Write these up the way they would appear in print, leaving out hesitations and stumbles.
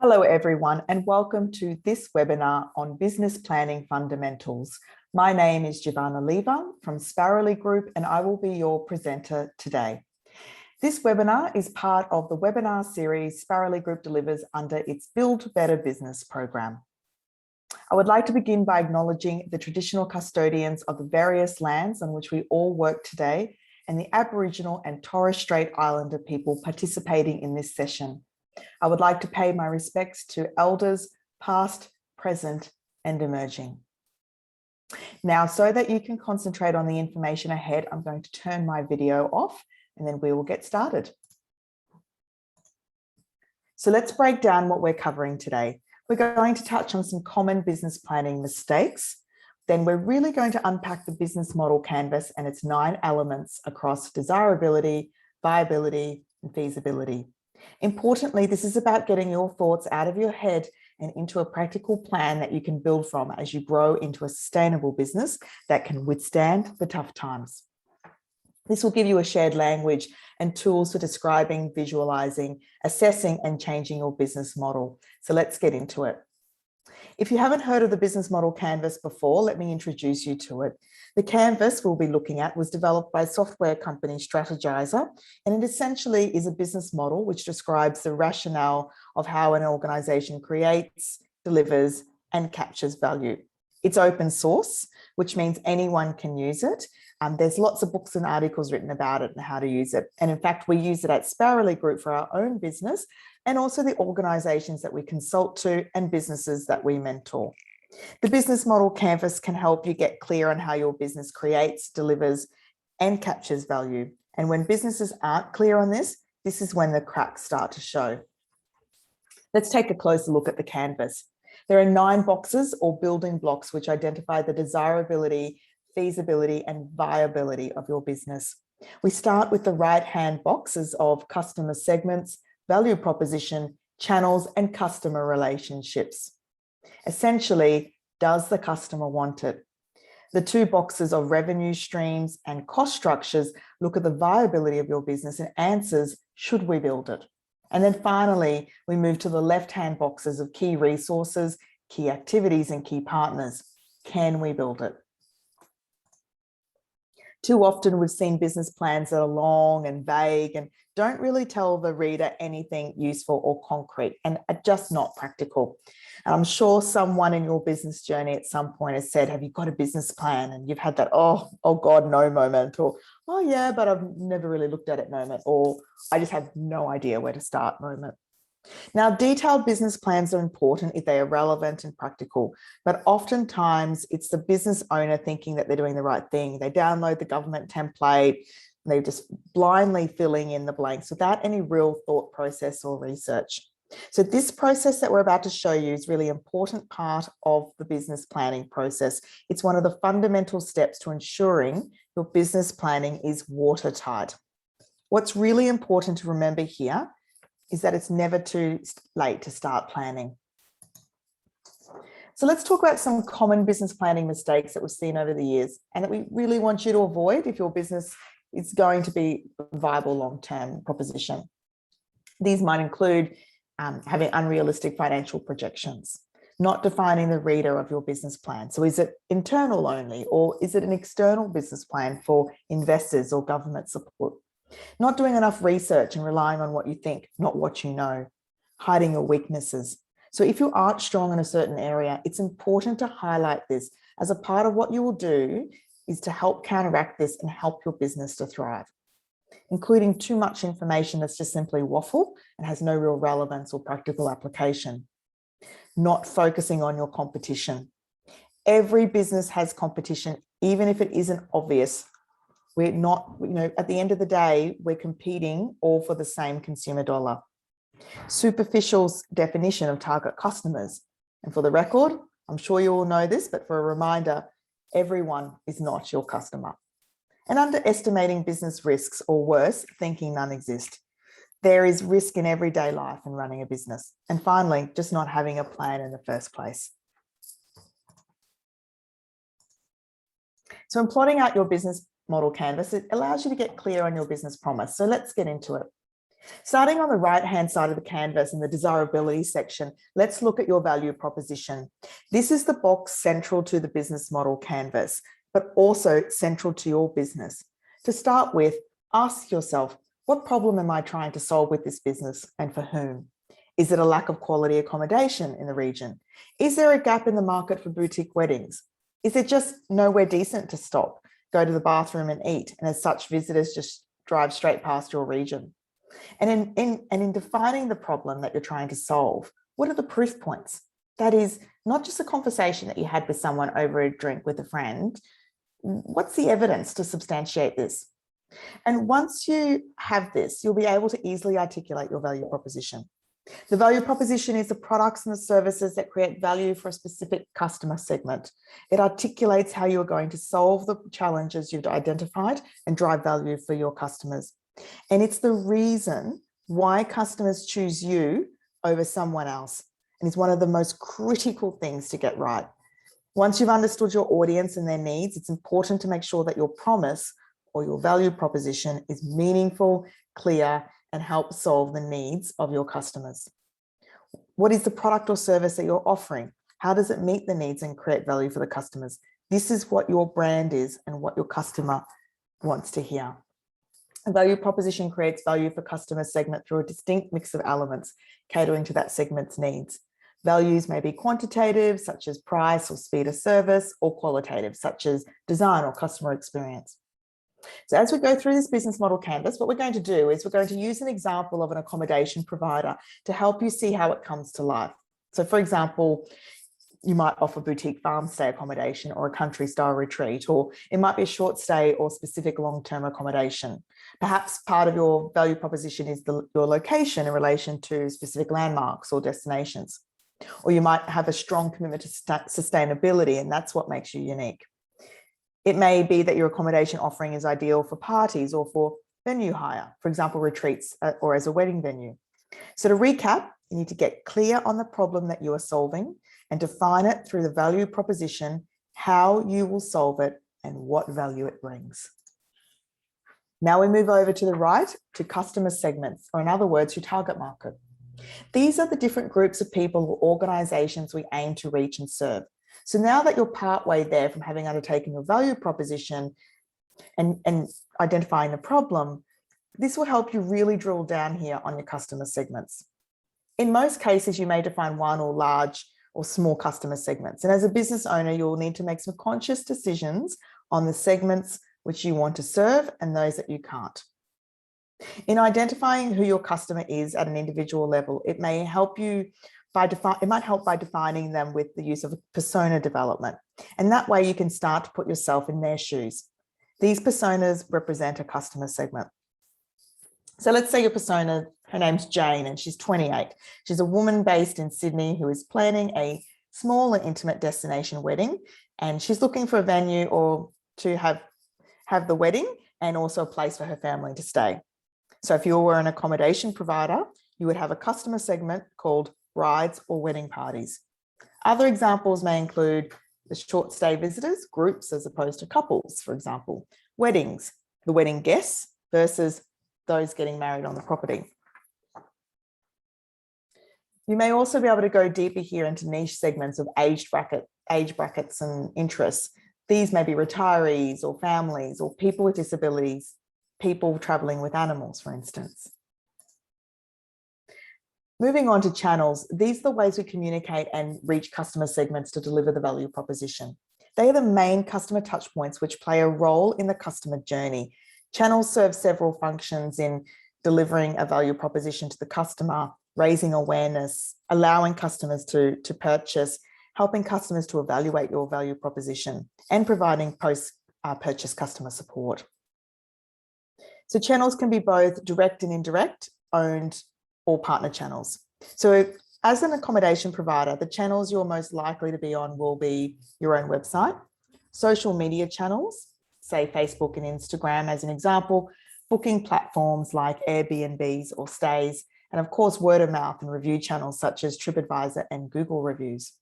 Hello everyone and welcome to this webinar on business planning fundamentals. My name is Giovanna Lever from Sparrowly Group and I will be your presenter today. This webinar is part of the webinar series Sparrowly Group delivers under its Build Better Business program. I would like to begin by acknowledging the traditional custodians of the various lands on which we all work today and the Aboriginal and Torres Strait Islander people participating in this session. I would like to pay my respects to elders, past, present, and emerging. Now, so that you can concentrate on the information ahead, I'm going to turn my video off and then we will get started. So let's break down what we're covering today. We're going to touch on some common business planning mistakes. Then we're really going to unpack the business model canvas and its 9 elements across desirability, viability, and feasibility. Importantly, this is about getting your thoughts out of your head and into a practical plan that you can build from as you grow into a sustainable business that can withstand the tough times. This will give you a shared language and tools for describing, visualizing, assessing, and changing your business model. So let's get into it. If you haven't heard of the business model canvas before, let me introduce you to it. The canvas we'll be looking at was developed by software company Strategizer, and it essentially is a business model which describes the rationale of how an organization creates, delivers, and captures value. It's open source, which means anyone can use it. There's lots of books and articles written about it and how to use it. And in fact, we use it at Sparrowly Group for our own business and also the organizations that we consult to and businesses that we mentor. The business model canvas can help you get clear on how your business creates, delivers, and captures value. And when businesses aren't clear on this, this is when the cracks start to show. Let's take a closer look at the canvas. There are 9 boxes or building blocks which identify the desirability, feasibility, and viability of your business. We start with the right-hand boxes of customer segments, value proposition, channels, and customer relationships. Essentially, does the customer want it? The 2 boxes of revenue streams and cost structures look at the viability of your business and answers, should we build it? And then finally, we move to the left-hand boxes of key resources, key activities, and key partners. Can we build it? Too often we've seen business plans that are long and vague and don't really tell the reader anything useful or concrete and are just not practical. And I'm sure someone in your business journey at some point has said, have you got a business plan? And you've had that, oh God, no moment, or, oh yeah, but I've never really looked at it moment, or I just have no idea where to start moment. Now, detailed business plans are important if they are relevant and practical, but oftentimes it's the business owner thinking that they're doing the right thing. They download the government template, they're just blindly filling in the blanks without any real thought process or research. So this process that we're about to show you is really an important part of the business planning process. It's one of the fundamental steps to ensuring your business planning is watertight. What's really important to remember here is that it's never too late to start planning. So let's talk about some common business planning mistakes that we've seen over the years and that we really want you to avoid if your business is going to be a viable long-term proposition. These might include having unrealistic financial projections, not defining the reader of your business plan. So is it internal only, or is it an external business plan for investors or government support? Not doing enough research and relying on what you think, not what you know. Hiding your weaknesses. So if you aren't strong in a certain area, it's important to highlight this as a part of what you will do is to help counteract this and help your business to thrive. Including too much information that's just simply waffle and has no real relevance or practical application. Not focusing on your competition. Every business has competition, even if it isn't obvious. We're not, at the end of the day, we're competing all for the same consumer dollar. Superficial definition of target customers. And for the record, I'm sure you all know this, but for a reminder, everyone is not your customer. And underestimating business risks, or worse, thinking none exist. There is risk in everyday life in running a business. And finally, just not having a plan in the first place. So in plotting out your business model canvas, it allows you to get clear on your business promise. So let's get into it. Starting on the right-hand side of the canvas in the desirability section, let's look at your value proposition. This is the box central to the business model canvas, but also central to your business. To start with, ask yourself, what problem am I trying to solve with this business and for whom? Is it a lack of quality accommodation in the region? Is there a gap in the market for boutique weddings? Is it just nowhere decent to stop, go to the bathroom and eat, and as such visitors just drive straight past your region? And in defining the problem that you're trying to solve, what are the proof points? That is not just a conversation that you had with someone over a drink with a friend. What's the evidence to substantiate this? And once you have this, you'll be able to easily articulate your value proposition. The value proposition is the products and the services that create value for a specific customer segment. It articulates how you're going to solve the challenges you've identified and drive value for your customers. And it's the reason why customers choose you over someone else. And it's one of the most critical things to get right. Once you've understood your audience and their needs, it's important to make sure that your promise or your value proposition is meaningful, clear, and help solve the needs of your customers. What is the product or service that you're offering? How does it meet the needs and create value for the customers? This is what your brand is and what your customer wants to hear. A value proposition creates value for customer segment through a distinct mix of elements, catering to that segment's needs. Values may be quantitative, such as price or speed of service, or qualitative, such as design or customer experience. So as we go through this business model canvas, what we're going to do is we're going to use an example of an accommodation provider to help you see how it comes to life. So for example, you might offer boutique farm stay accommodation or a country style retreat, or it might be a short stay or specific long-term accommodation. Perhaps part of your value proposition is your location in relation to specific landmarks or destinations. Or you might have a strong commitment to sustainability, and that's what makes you unique. It may be that your accommodation offering is ideal for parties or for venue hire, for example, retreats or as a wedding venue. So to recap, you need to get clear on the problem that you are solving and define it through the value proposition, how you will solve it and what value it brings. Now we move over to the right to customer segments, or in other words, your target market. These are the different groups of people or organizations we aim to reach and serve. So now that you're partway there from having undertaken your value proposition and identifying the problem, this will help you really drill down here on your customer segments. In most cases, you may define one or large or small customer segments. And as a business owner, you'll need to make some conscious decisions on the segments which you want to serve and those that you can't. In identifying who your customer is at an individual level, it may help you by defining them with the use of persona development. And that way you can start to put yourself in their shoes. These personas represent a customer segment. So let's say your persona, her name's Jane and she's 28. She's a woman based in Sydney who is planning a small and intimate destination wedding. And she's looking for a venue or to have the wedding and also a place for her family to stay. So if you were an accommodation provider, you would have a customer segment called brides or wedding parties. Other examples may include the short stay visitors, groups as opposed to couples, for example, weddings, the wedding guests versus those getting married on the property. You may also be able to go deeper here into niche segments of age brackets and interests. These may be retirees or families or people with disabilities, people traveling with animals, for instance. Moving on to channels, these are the ways we communicate and reach customer segments to deliver the value proposition. They are the main customer touchpoints which play a role in the customer journey. Channels serve several functions in delivering a value proposition to the customer, raising awareness, allowing customers to purchase, helping customers to evaluate your value proposition, and providing post-purchase customer support. So channels can be both direct and indirect, owned or partner channels. So as an accommodation provider, the channels you're most likely to be on will be your own website, social media channels, say Facebook and Instagram as an example, booking platforms like Airbnbs or stays, and of course, word of mouth and review channels such as TripAdvisor and Google reviews.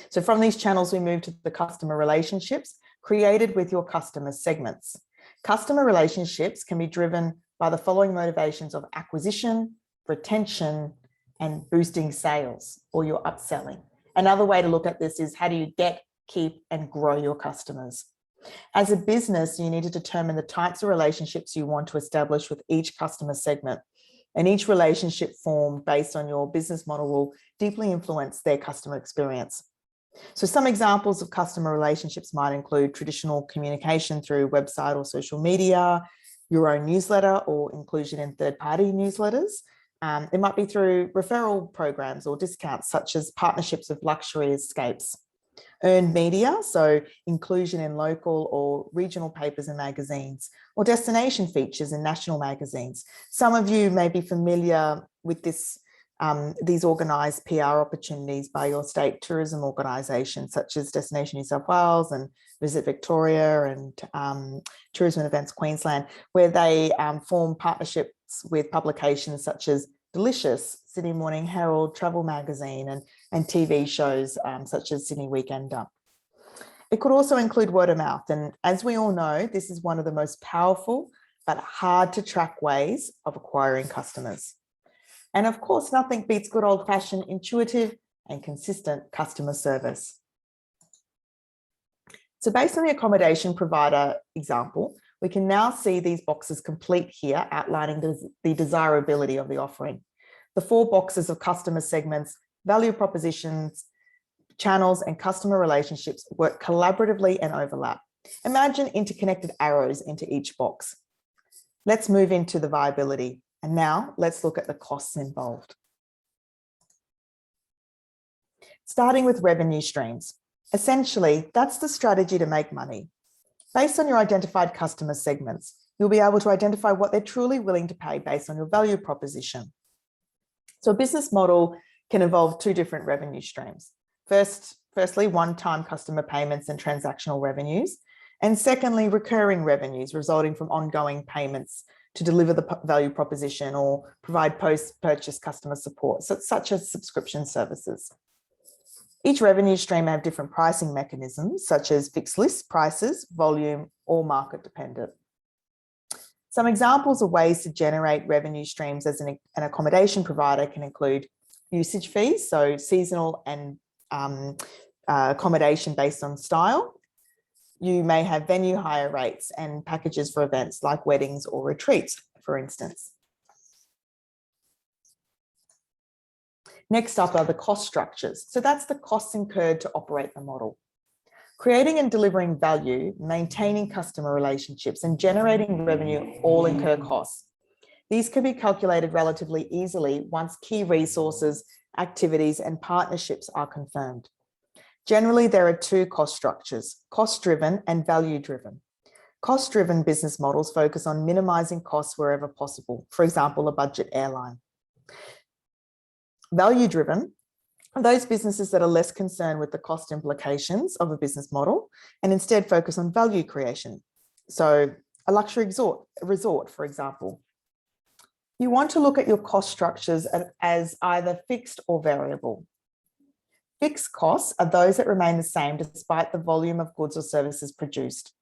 So from these channels, we move to the customer relationships created with your customer segments. Customer relationships can be driven by the following motivations of acquisition, retention, and boosting sales, or your upselling. Another way to look at this is how do you get, keep, and grow your customers? As a business, you need to determine the types of relationships you want to establish with each customer segment. And each relationship formed based on your business model will deeply influence their customer experience. So some examples of customer relationships might include traditional communication through website or social media, your own newsletter, or inclusion in third-party newsletters. It might be through referral programs or discounts, such as partnerships with luxury escapes. Earned media, so inclusion in local or regional papers and magazines, or destination features in national magazines. Some of you may be familiar with this, these organised PR opportunities by your state tourism organisations, such as Destination New South Wales and Visit Victoria and Tourism and Events Queensland, where they form partnerships with publications such as Delicious, Sydney Morning Herald, Travel Magazine, and TV shows such as Sydney Weekender. It could also include word of mouth. And as we all know, this is one of the most powerful but hard to track ways of acquiring customers. And of course, nothing beats good old-fashioned, intuitive and consistent customer service. So based on the accommodation provider example, we can now see these boxes complete here, outlining the desirability of the offering. The 4 boxes of customer segments, value propositions, channels, and customer relationships work collaboratively and overlap. Imagine interconnected arrows into each box. Let's move into the viability. And now let's look at the costs involved. Starting with revenue streams. Essentially, that's the strategy to make money. Based on your identified customer segments, you'll be able to identify what they're truly willing to pay based on your value proposition. So a business model can involve 2 different revenue streams. Firstly, one-time customer payments and transactional revenues. And secondly, recurring revenues resulting from ongoing payments to deliver the value proposition or provide post-purchase customer support, such as subscription services. Each revenue stream may have different pricing mechanisms, such as fixed list prices, volume, or market dependent. Some examples of ways to generate revenue streams as an accommodation provider can include usage fees, so seasonal and accommodation based on style. You may have venue hire rates and packages for events like weddings or retreats, for instance. Next up are the cost structures. So that's the costs incurred to operate the model. Creating and delivering value, maintaining customer relationships, and generating revenue all incur costs. These can be calculated relatively easily once key resources, activities, and partnerships are confirmed. Generally, there are 2 cost structures, cost-driven and value-driven. Cost-driven business models focus on minimizing costs wherever possible, for example, a budget airline. Value-driven are those businesses that are less concerned with the cost implications of a business model and instead focus on value creation. So a luxury resort, for example. You want to look at your cost structures as either fixed or variable. Fixed costs are those that remain the same despite the volume of goods or services produced.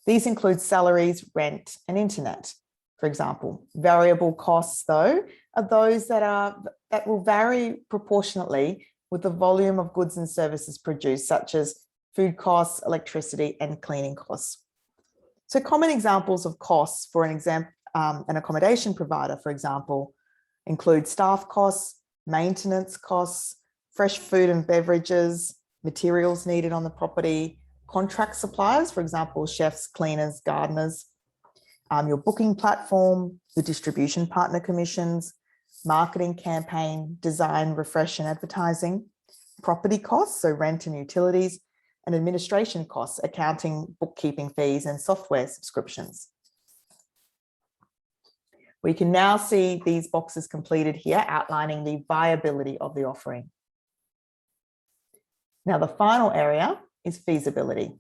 These include salaries, rent, and internet, for example. Variable costs, though, are those that will vary proportionately with the volume of goods and services produced, such as food costs, electricity, and cleaning costs. So common examples of costs for an accommodation provider, for example, include staff costs, maintenance costs, fresh food and beverages, materials needed on the property, contract suppliers, for example, chefs, cleaners, gardeners, your booking platform, your distribution partner commissions, marketing campaign, design, refresh, and advertising, property costs, so rent and utilities, and administration costs, accounting, bookkeeping fees, and software subscriptions. We can now see these boxes completed here, outlining the viability of the offering. Now, the final area is feasibility.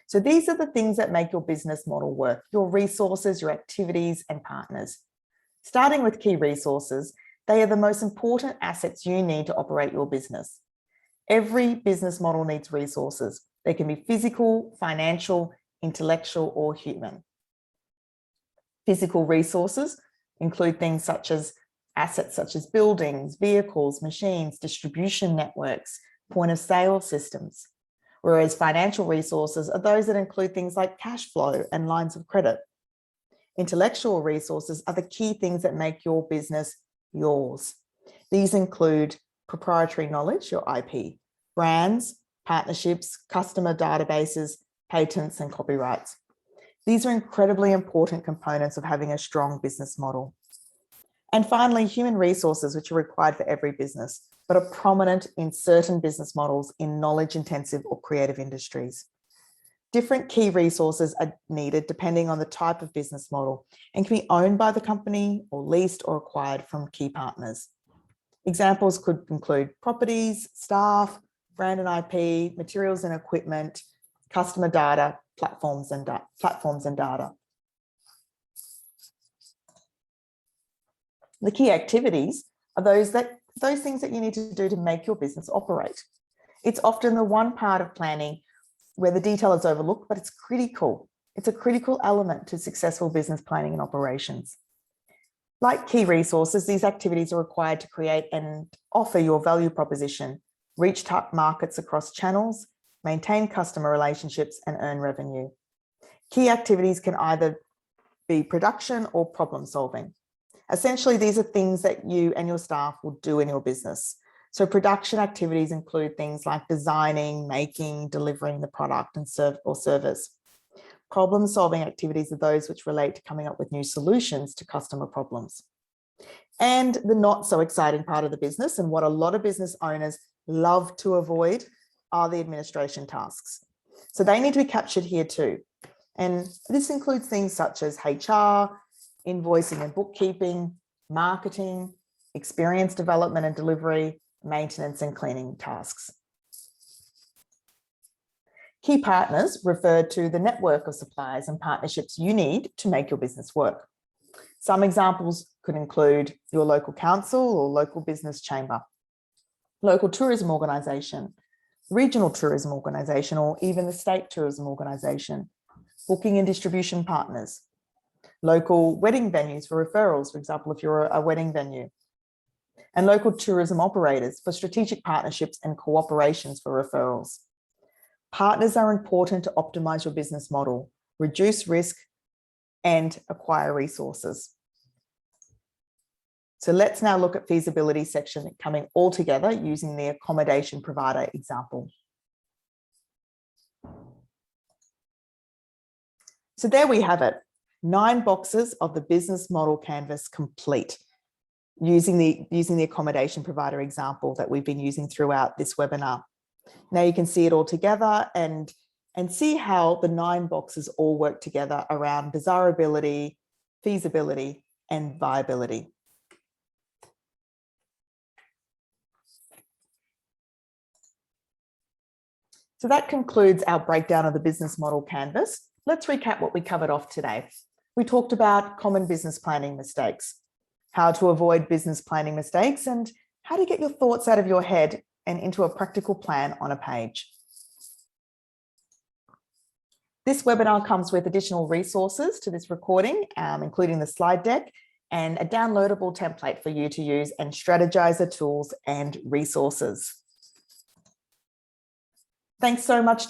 So these are the things that make your business model work, your resources, your activities, and partners. Starting with key resources, they are the most important assets you need to operate your business. Every business model needs resources. They can be physical, financial, intellectual, or human. Physical resources include things such as assets such as buildings, vehicles, machines, distribution networks, point of sale systems. Whereas financial resources are those that include things like cash flow and lines of credit. Intellectual resources are the key things that make your business yours. These include proprietary knowledge, your IP, brands, partnerships, customer databases, patents, and copyrights. These are incredibly important components of having a strong business model. And finally, human resources, which are required for every business, but are prominent in certain business models in knowledge-intensive or creative industries. Different key resources are needed depending on the type of business model and can be owned by the company or leased or acquired from key partners. Examples could include properties, staff, brand and IP, materials and equipment, customer data, platforms and data. The key activities are those things that you need to do to make your business operate. It's often the one part of planning where the detail is overlooked, but it's critical. It's a critical element to successful business planning and operations. Like key resources, these activities are required to create and offer your value proposition, reach top markets across channels, maintain customer relationships, and earn revenue. Key activities can either be production or problem solving. Essentially, these are things that you and your staff will do in your business. So production activities include things like designing, making, delivering the product and service. Problem solving activities are those which relate to coming up with new solutions to customer problems. And the not so exciting part of the business, and what a lot of business owners love to avoid, are the administration tasks. So they need to be captured here too. And this includes things such as HR, invoicing and bookkeeping, marketing, experience development and delivery, maintenance and cleaning tasks. Key partners refer to the network of suppliers and partnerships you need to make your business work. Some examples could include your local council or local business chamber, local tourism organisation, regional tourism organisation, or even the state tourism organisation, booking and distribution partners, local wedding venues for referrals, for example, if you're a wedding venue, and local tourism operators for strategic partnerships and cooperations for referrals. Partners are important to optimize your business model, reduce risk, and acquire resources. So let's now look at feasibility section coming all together using the accommodation provider example. So there we have it, 9 boxes of the business model canvas complete, using the accommodation provider example that we've been using throughout this webinar. Now you can see it all together and see how the 9 boxes all work together around desirability, feasibility, and viability. So that concludes our breakdown of the business model canvas. Let's recap what we covered off today. We talked about common business planning mistakes, how to avoid business planning mistakes, and how to get your thoughts out of your head and into a practical plan on a page. This webinar comes with additional resources to this recording, including the slide deck and a downloadable template for you to use, and strategizer tools and resources. Thanks so much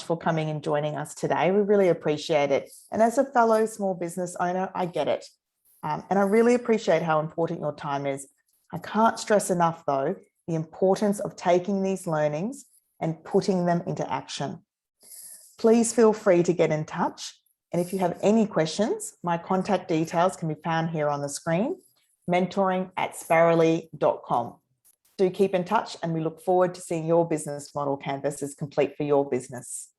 for coming and joining us today. We really appreciate it. And as a fellow small business owner, I get it. And I really appreciate how important your time is. I can't stress enough, though, the importance of taking these learnings and putting them into action. Please feel free to get in touch. And if you have any questions, my contact details can be found here on the screen, mentoring@sparrowly.com. Do keep in touch, and we look forward to seeing your business model canvas is complete for your business.